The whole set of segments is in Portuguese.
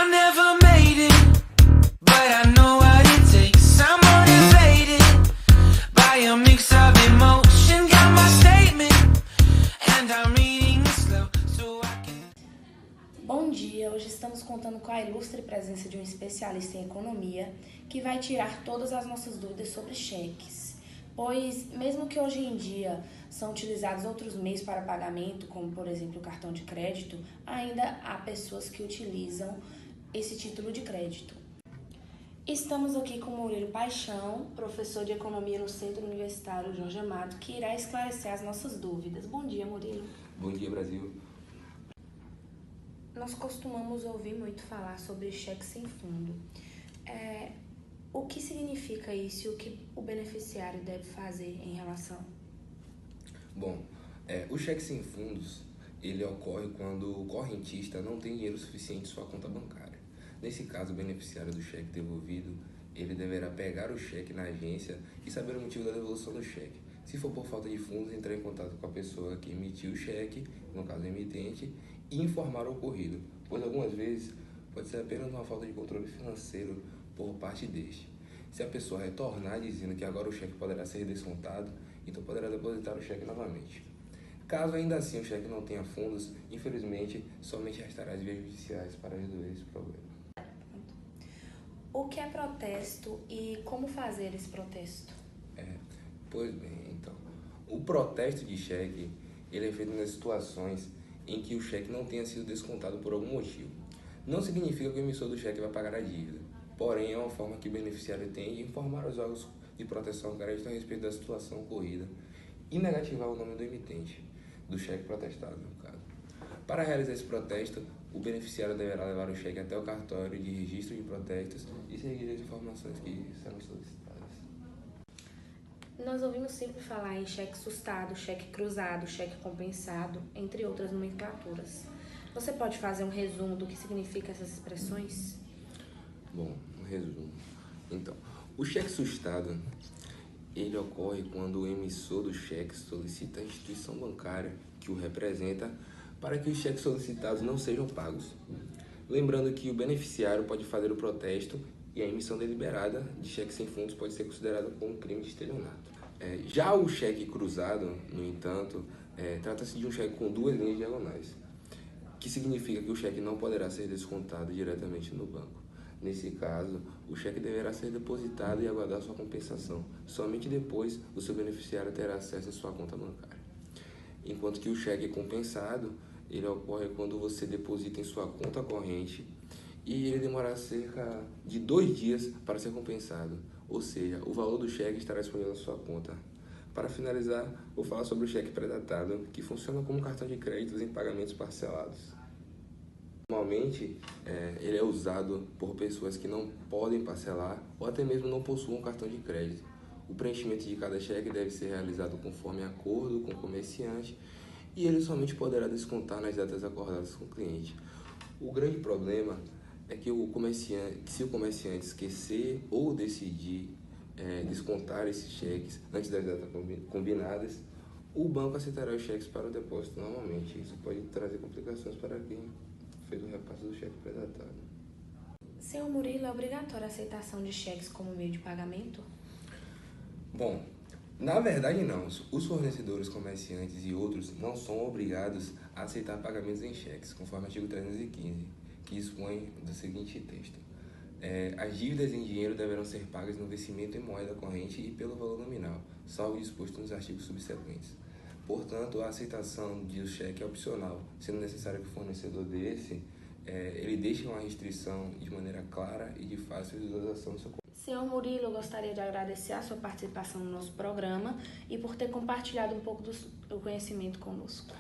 I never made it, but I know what it takes. I'm motivated by a mix of emotion. Got my statement, and I'm reading it slow so I can. Bom dia, hoje estamos contando com a ilustre presença de um especialista em economia que vai tirar todas as nossas dúvidas sobre cheques. Pois, mesmo que hoje em dia são utilizados outros meios para pagamento, como por exemplo o cartão de crédito, ainda há pessoas que utilizam esse título de crédito. Estamos aqui com Murilo Paixão, professor de economia no Centro Universitário Jorge Amado, que irá esclarecer as nossas dúvidas. Bom dia, Murilo. Bom dia, Brasil. Nós costumamos ouvir muito falar sobre cheque sem fundo. O que significa isso e o que o beneficiário deve fazer em relação? Bom, o cheque sem fundos, ele ocorre quando o correntista não tem dinheiro suficiente em sua conta bancária. Nesse caso, o beneficiário do cheque devolvido, ele deverá pegar o cheque na agência e saber o motivo da devolução do cheque. Se for por falta de fundos, entrar em contato com a pessoa que emitiu o cheque, no caso o emitente, e informar o ocorrido, pois algumas vezes pode ser apenas uma falta de controle financeiro por parte deste. Se a pessoa retornar dizendo que agora o cheque poderá ser descontado, então poderá depositar o cheque novamente. Caso ainda assim o cheque não tenha fundos, infelizmente, somente restará as vias judiciais para resolver esse problema. O que é protesto e como fazer esse protesto? Pois bem, então, o protesto de cheque, ele é feito nas situações em que o cheque não tenha sido descontado por algum motivo. Não significa que o emissor do cheque vai pagar a dívida, porém é uma forma que o beneficiário tem de informar os órgãos de proteção ao crédito a respeito da situação ocorrida e negativar o nome do emitente, do cheque protestado, no caso. Para realizar esse protesto, o beneficiário deverá levar o cheque até o cartório de registro de protestos e seguir as informações que serão solicitadas. Nós ouvimos sempre falar em cheque sustado, cheque cruzado, cheque compensado, entre outras nomenclaturas. Você pode fazer um resumo do que significam essas expressões? Bom, um resumo. Então, o cheque sustado, ele ocorre quando o emissor do cheque solicita a instituição bancária que o representa para que os cheques solicitados não sejam pagos. Lembrando que o beneficiário pode fazer o protesto e a emissão deliberada de cheque sem fundos pode ser considerada como um crime de estelionato. Já o cheque cruzado, no entanto, trata-se de um cheque com duas linhas diagonais, que significa que o cheque não poderá ser descontado diretamente no banco. Nesse caso, o cheque deverá ser depositado e aguardar sua compensação. Somente depois o seu beneficiário terá acesso à sua conta bancária. Enquanto que o cheque compensado, ele ocorre quando você deposita em sua conta corrente e ele demora cerca de 2 dias para ser compensado, ou seja, o valor do cheque estará disponível na sua conta. Para finalizar, vou falar sobre o cheque pré-datado, que funciona como cartão de crédito em pagamentos parcelados. Normalmente, ele é usado por pessoas que não podem parcelar ou até mesmo não possuem um cartão de crédito. O preenchimento de cada cheque deve ser realizado conforme acordo com o comerciante e ele somente poderá descontar nas datas acordadas com o cliente. O grande problema é que se o comerciante esquecer ou decidir descontar esses cheques antes das datas combinadas, o banco aceitará os cheques para o depósito normalmente. Isso pode trazer complicações para quem fez o repasse do cheque pré-datado. Senhor Murilo, é obrigatória a aceitação de cheques como meio de pagamento? Bom, na verdade não. Os fornecedores, comerciantes e outros não são obrigados a aceitar pagamentos em cheques, conforme o artigo 315, que expõe do seguinte texto. As dívidas em dinheiro deverão ser pagas no vencimento em moeda corrente e pelo valor nominal, salvo disposto nos artigos subsequentes. Portanto, a aceitação de cheque é opcional, sendo necessário que o fornecedor ele deixe uma restrição de maneira clara e de fácil visualização do seu conta. Senhor Murilo, eu gostaria de agradecer a sua participação no nosso programa e por ter compartilhado um pouco do conhecimento conosco.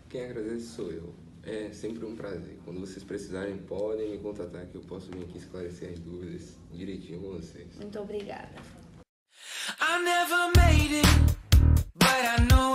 Quem agradece sou eu. É sempre um prazer. Quando vocês precisarem, podem me contatar que eu posso vir aqui esclarecer as dúvidas direitinho com vocês. Muito obrigada. I never made it, but I know